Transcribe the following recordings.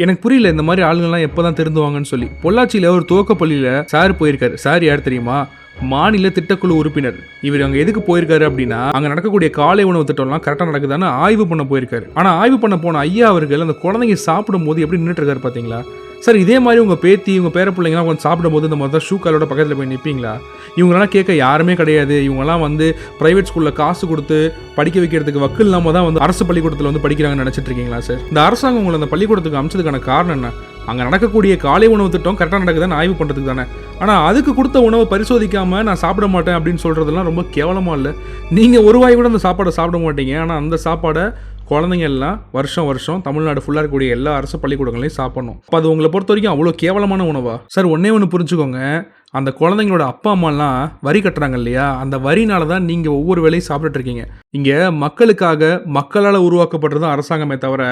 எனக்கு புரியல இந்த மாதிரி ஆளுங்கள்லாம் எப்போதான் திருந்துவாங்கன்னு சொல்லி. பொள்ளாச்சியில் ஒரு துவக்கப்பள்ளியில் சார் போயிருக்காரு. சார் யார் தெரியுமா? மாநில திட்டக்குழு உறுப்பினர். இவர் அங்கே எதுக்கு போயிருக்காரு அப்படின்னா, அங்கே நடக்கக்கூடிய காலை உணவு திட்டம்லாம் கரெக்டாக நடக்குதான்னு ஆய்வு பண்ண போயிருக்காரு. ஆனால் ஆய்வு பண்ண போன ஐயா அவர்கள் அந்த குழந்தைங்க சாப்பிடும் போது எப்படி நின்றுட்டு இருக்காரு பார்த்தீங்களா? சார் இதே மாதிரி உங்கள் பேத்தி உங்கள் பேர பிள்ளைங்கலாம் கொஞ்சம் சாப்பிடும்போது இந்த மாதிரி தான் ஷூ காலோட பக்கத்தில் போய் நிற்பீங்களா? இவங்களாம் கேட்க யாருமே கிடையாது. இவங்கெல்லாம் வந்து ப்ரைவேட் ஸ்கூலில் காசு கொடுத்து படிக்க வைக்கிறதுக்கு வக்கு இல்லாமல் தான் வந்து அரசு பள்ளிக்கூடத்தில் வந்து படிக்கிறாங்கன்னு நினச்சிட்டு இருக்கீங்களா சார்? இந்த அரசாங்கம் உங்களை அந்த பள்ளிக்கூடத்துக்கு அமைச்சதுக்கான காரணம் என்ன? அங்கே நடக்கக்கூடிய காலை உணவு திட்டம் கரெக்டாக நடக்குதான்னு ஆய்வு பண்ணுறதுக்கு தானே. ஆனால் அதுக்கு கொடுத்த உணவை பரிசோதிக்காமல் நான் சாப்பிட மாட்டேன் அப்படின்னு சொல்கிறதெல்லாம் ரொம்ப கேவலமாக இல்லை? நீங்கள் ஒரு வாய் கூட அந்த சாப்பாடை சாப்பிட மாட்டீங்க. ஆனால் அந்த சாப்பாடை குழந்தைங்க எல்லாம் வருஷம் தமிழ்நாடு ஃபுல்லாக இருக்கக்கூடிய எல்லா அரசு பள்ளிக்கூடங்களையும் சாப்பிடணும். அப்போ அது உங்களை பொறுத்த வரைக்கும் அவ்வளோ கேவலமான உணவா? சார் ஒன்றே ஒன்று புரிஞ்சுக்கோங்க, அந்த குழந்தைங்களோட அப்பா அம்மாலாம் வரி கட்டுறாங்க இல்லையா, அந்த வரினால தான் நீங்கள் ஒவ்வொரு வேலையும் சாப்பிட்டுட்டு இருக்கீங்க. இங்கே மக்களுக்காக மக்களால் உருவாக்கப்படுறது அரசாங்கமே தவிர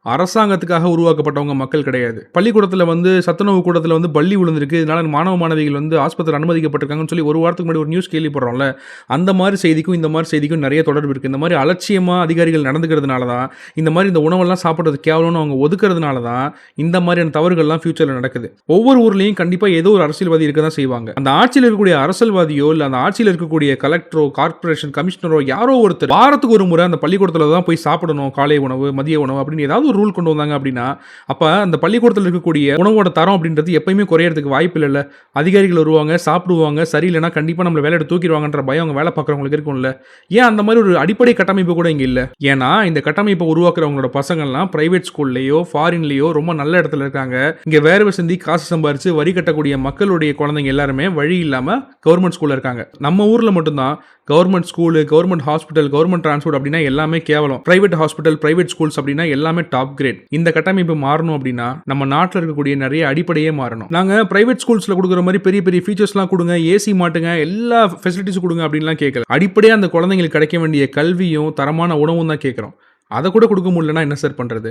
அரசாங்கத்துக்காக உருவாக்கப்பட்டவங்க மக்கள் கிடையாது. பள்ளிக்கூடத்தில் வந்து சத்துணவு கூடத்தில் வந்து பள்ளி விழுந்திருக்கு, இதனால மாணவ மாணவிகள் வந்து ஆஸ்பத்திரியில் அனுமதிக்கப்பட்டிருக்காங்கன்னு சொல்லி ஒரு வாரத்துக்கு முன்னாடி ஒரு நியூஸ் கேள்விப்படுறோம்ல. அந்த மாதிரி செய்திக்கும் இந்த மாதிரி செய்திக்கும் நிறைய தொடர்பு இருக்குது. இந்த மாதிரி அலட்சியமாக அதிகாரிகள் நடந்துக்கிறதுனால தான், இந்த மாதிரி இந்த உணவெல்லாம் சாப்பிட்றது கேவலம்னு அவங்க ஒதுக்கிறதுனால தான் இந்த மாதிரியான தவறுகள்லாம் ஃபியூச்சரில் நடக்குது. ஒவ்வொரு ஊர்லேயும் கண்டிப்பாக ஏதோ ஒரு அரசியல்வாதி இருக்க தான் செய்வாங்க. அந்த ஆட்சியில் இருக்கக்கூடிய அரசியல்வாதியோ இல்லை அந்த ஆட்சியில் இருக்கக்கூடிய கலெக்டரோ கார்பரேஷன் கமிஷனரோ யாரோ ஒருத்தர் வாரத்துக்கு ஒரு முறை அந்த பள்ளிக்கூடத்தில் தான் போய் சாப்பிடணும், காலை உணவு மதிய உணவு அப்படின்னு ஏதாவது ஒரு ரூல் கொண்டு வந்தாங்க அப்படின்னா, அப்ப அந்த பள்ளிக்கூடத்தில் இருக்கக்கூடிய உணவோட தரம் அப்படின்றது எப்பயுமே குறையறதுக்கு வாய்ப்பு இல்லைல்ல. அதிகாரிகள் வருவாங்க, சாப்பிடுவாங்க, சரியில்லைன்னா கண்டிப்பா நம்மள வேலையை தூக்கிடுவாங்கன்ற பயம் அவங்க வேலை பார்க்குறவங்களுக்கு இருக்கும்ல. ஏன் அந்த மாதிரி ஒரு அடிப்படை கட்டமைப்பு கூட இங்க இல்ல? ஏன்னா இந்த கட்டமைப்பை உருவாக்குறவங்களோட பசங்கள்லாம் பிரைவேட் ஸ்கூல்லையோ ஃபாரின்லையோ ரொம்ப நல்ல இடத்துல இருக்காங்க. இங்க வேர்வை சிந்தி காசு சம்பாரிச்சு வரி கட்டக்கூடிய மக்களுடைய குழந்தைங்க எல்லாருமே வழி இல்லாம கவர்மெண்ட் ஸ்கூல்ல இருக்காங்க. நம்ம ஊர்ல மட்டும்தான் government school, government hospital, government transport அப்படின்னா எல்லாமே கேவலம். பிரைவேட் ஹாஸ்பிட்டல், பிரைவேட் ஸ்கூல்ஸ் அப்படின்னா எல்லாமே டாப் கிரேட். இந்த கட்டமைப்பு மாறணும் அப்படின்னா நம்ம நாட்டில் இருக்கக்கூடிய நிறைய அடிப்படையே மாறணும். நாங்க பிரைவேட் ஸ்கூல்ஸ்ல கொடுக்குற மாதிரி பெரிய பெரிய ஃபீச்சர்ஸ்லாம் கொடுங்க, ஏசி மாட்டுங்க, எல்லா ஃபெசிலிட்டிஸும் கொடுங்க அப்படின்லாம் கேட்கல. அடிப்படையாக அந்த குழந்தைங்களுக்கு கிடைக்க வேண்டிய கல்வியும் தரமான உணவும் தான் கேட்குறோம். அதை கூட கொடுக்க முடியலன்னா என்ன சார் பண்றது?